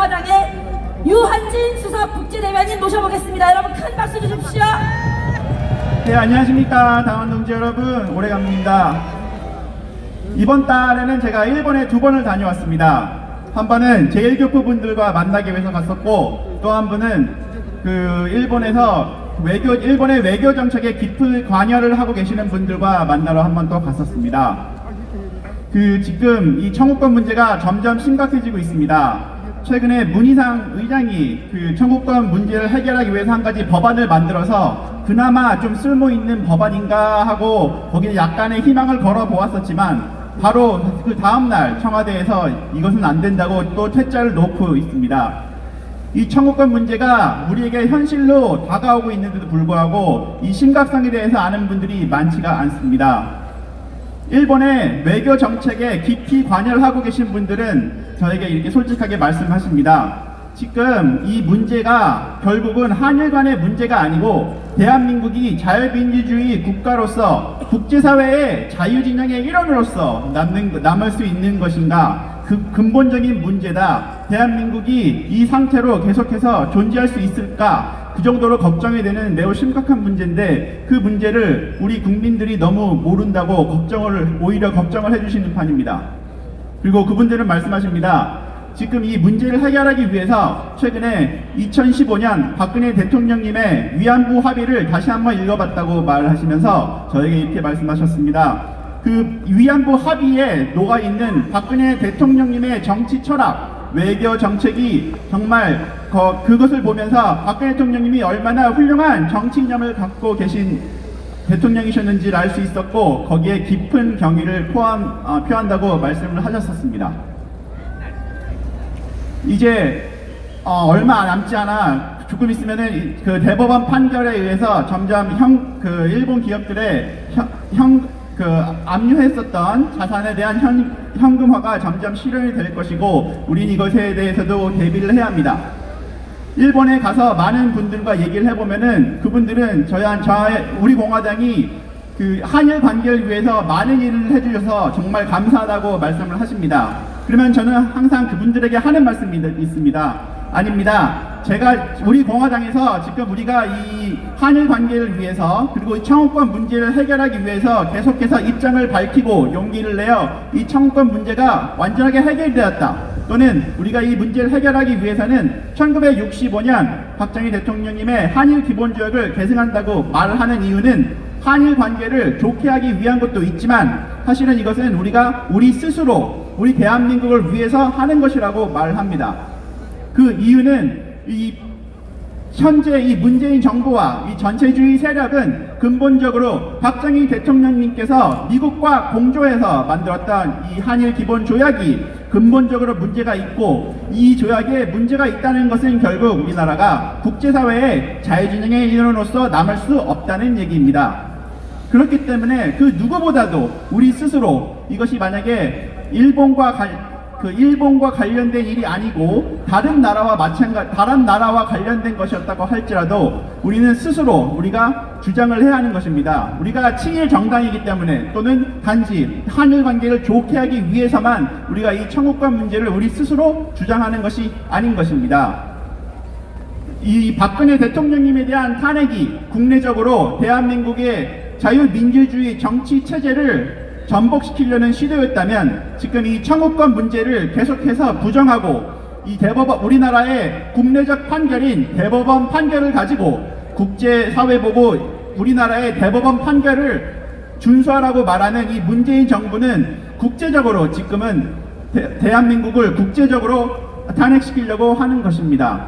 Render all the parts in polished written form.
공화당의 유한진 수석 국제대변인 모셔보겠습니다. 여러분 큰 박수 주십시오. 네, 안녕하십니까 당원 동지 여러분, 오래갑니다. 이번 달에는 제가 일본에 2번을 다녀왔습니다. 한 번은 제1교포 분들과 만나기 위해서 갔었고, 또 한 번은 일본에서 일본의 외교 정책에 깊은 관여를 하고 계시는 분들과 만나러 한 번 또 갔었습니다. 지금 이 청구권 문제가 점점 심각해지고 있습니다. 최근에 문희상 의장이 청구권 문제를 해결하기 위해서 한 가지 법안을 만들어서 그나마 좀 쓸모 있는 법안인가 하고 거기에 약간의 희망을 걸어 보았었지만, 바로 그 다음날 청와대에서 이것은 안 된다고 또 퇴짜를 놓고 있습니다. 이 청구권 문제가 우리에게 현실로 다가오고 있는데도 불구하고 이 심각성에 대해서 아는 분들이 많지가 않습니다. 일본의 외교 정책에 깊이 관여를 하고 계신 분들은 저에게 이렇게 솔직하게 말씀하십니다. 지금 이 문제가 결국은 한일 간의 문제가 아니고 대한민국이 자유민주주의 국가로서 국제사회의 자유진영의 일원으로서 남을 수 있는 것인가, 그 근본적인 문제다. 대한민국이 이 상태로 계속해서 존재할 수 있을까, 그 정도로 걱정이 되는 매우 심각한 문제인데, 그 문제를 우리 국민들이 너무 모른다고 오히려 걱정을 해주시는 판입니다. 그리고 그분들은 말씀하십니다. 지금 이 문제를 해결하기 위해서 최근에 2015년 박근혜 대통령님의 위안부 합의를 다시 한번 읽어봤다고 말하시면서 저에게 이렇게 말씀하셨습니다. 그 위안부 합의에 녹아있는 박근혜 대통령님의 정치 철학, 외교 정책이 정말 그것을 보면서 박근혜 대통령님이 얼마나 훌륭한 정치 이념을 갖고 계신 대통령이셨는지를 알 수 있었고, 거기에 깊은 경의를 표한다고 말씀을 하셨었습니다. 이제 얼마 남지 않아 조금 있으면은 그 대법원 판결에 의해서 점점 일본 기업들의 압류했었던 자산에 대한 현금화가 점점 실현이 될 것이고, 우린 이것에 대해서도 대비를 해야 합니다. 일본에 가서 많은 분들과 얘기를 해보면은 그분들은 우리 공화당이 한일 관계를 위해서 많은 일을 해주셔서 정말 감사하다고 말씀을 하십니다. 그러면 저는 항상 그분들에게 하는 말씀이 있습니다. 아닙니다. 우리 공화당에서 지금 우리가 이 한일 관계를 위해서, 그리고 이 청구권 문제를 해결하기 위해서 계속해서 입장을 밝히고 용기를 내어 이 청구권 문제가 완전하게 해결되었다, 또는 우리가 이 문제를 해결하기 위해서는 1965년 박정희 대통령님의 한일 기본조약을 계승한다고 말을 하는 이유는 한일 관계를 좋게 하기 위한 것도 있지만, 사실은 이것은 우리 스스로 우리 대한민국을 위해서 하는 것이라고 말을 합니다. 그 이유는 현재 이 문재인 정부와 이 전체주의 세력은 근본적으로 박정희 대통령님께서 미국과 공조해서 만들었던 이 한일 기본 조약이 근본적으로 문제가 있고, 이 조약에 문제가 있다는 것은 결국 우리나라가 국제사회의 자유진영의 일원으로서 남을 수 없다는 얘기입니다. 그렇기 때문에 그 누구보다도 우리 스스로 이것이 만약에 일본과 관련된 일이 아니고 다른 나라와 관련된 것이었다고 할지라도 우리는 스스로 우리가 주장을 해야 하는 것입니다. 우리가 친일 정당이기 때문에, 또는 단지 한일 관계를 좋게 하기 위해서만 우리가 이 청구권 문제를 우리 스스로 주장하는 것이 아닌 것입니다. 이 박근혜 대통령님에 대한 탄핵이 국내적으로 대한민국의 자유민주주의 정치 체제를 전복시키려는 시도였다면, 지금 이 청구권 문제를 계속해서 부정하고 우리나라의 국내적 판결인 대법원 판결을 가지고 국제사회 보고 우리나라의 대법원 판결을 준수하라고 말하는 이 문재인 정부는 국제적으로 지금은 대한민국을 국제적으로 탄핵시키려고 하는 것입니다.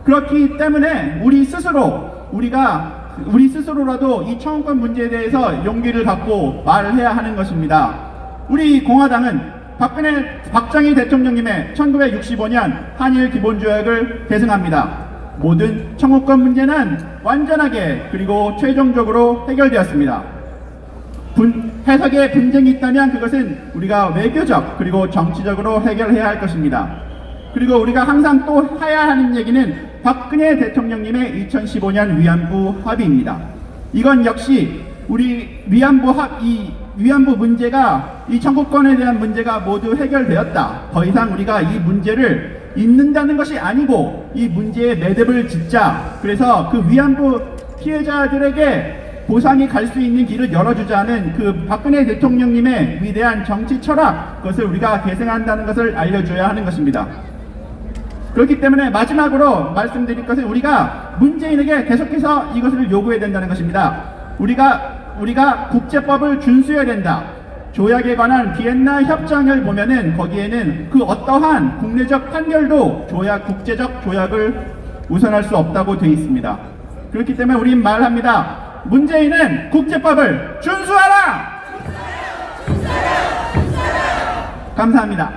그렇기 때문에 우리 스스로라도 이 청구권 문제에 대해서 용기를 갖고 말을 해야 하는 것입니다. 우리 공화당은 박정희 대통령님의 1965년 한일 기본조약을 계승합니다. 모든 청구권 문제는 완전하게 그리고 최종적으로 해결되었습니다. 해석에 분쟁이 있다면 그것은 우리가 외교적 그리고 정치적으로 해결해야 할 것입니다. 그리고 우리가 항상 또 해야 하는 얘기는 박근혜 대통령님의 2015년 위안부 합의입니다. 이건 역시 우리 위안부 문제가, 이 청구권에 대한 문제가 모두 해결되었다. 더 이상 우리가 이 문제를 있는다는 것이 아니고 이 문제에 매듭을 짓자. 그래서 그 위안부 피해자들에게 보상이 갈 수 있는 길을 열어주자는 그 박근혜 대통령님의 위대한 정치 철학, 그것을 우리가 계승한다는 것을 알려줘야 하는 것입니다. 그렇기 때문에 마지막으로 말씀드릴 것은 우리가 문재인에게 계속해서 이것을 요구해야 된다는 것입니다. 우리가 국제법을 준수해야 된다. 조약에 관한 비엔나 협정을 보면은 거기에는 그 어떠한 국내적 판결도 국제적 조약을 우선할 수 없다고 되어 있습니다. 그렇기 때문에 우린 말합니다. 문재인은 국제법을 준수하라! 감사합니다.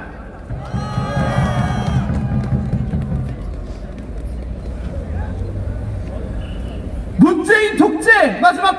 문재인 독재 마지막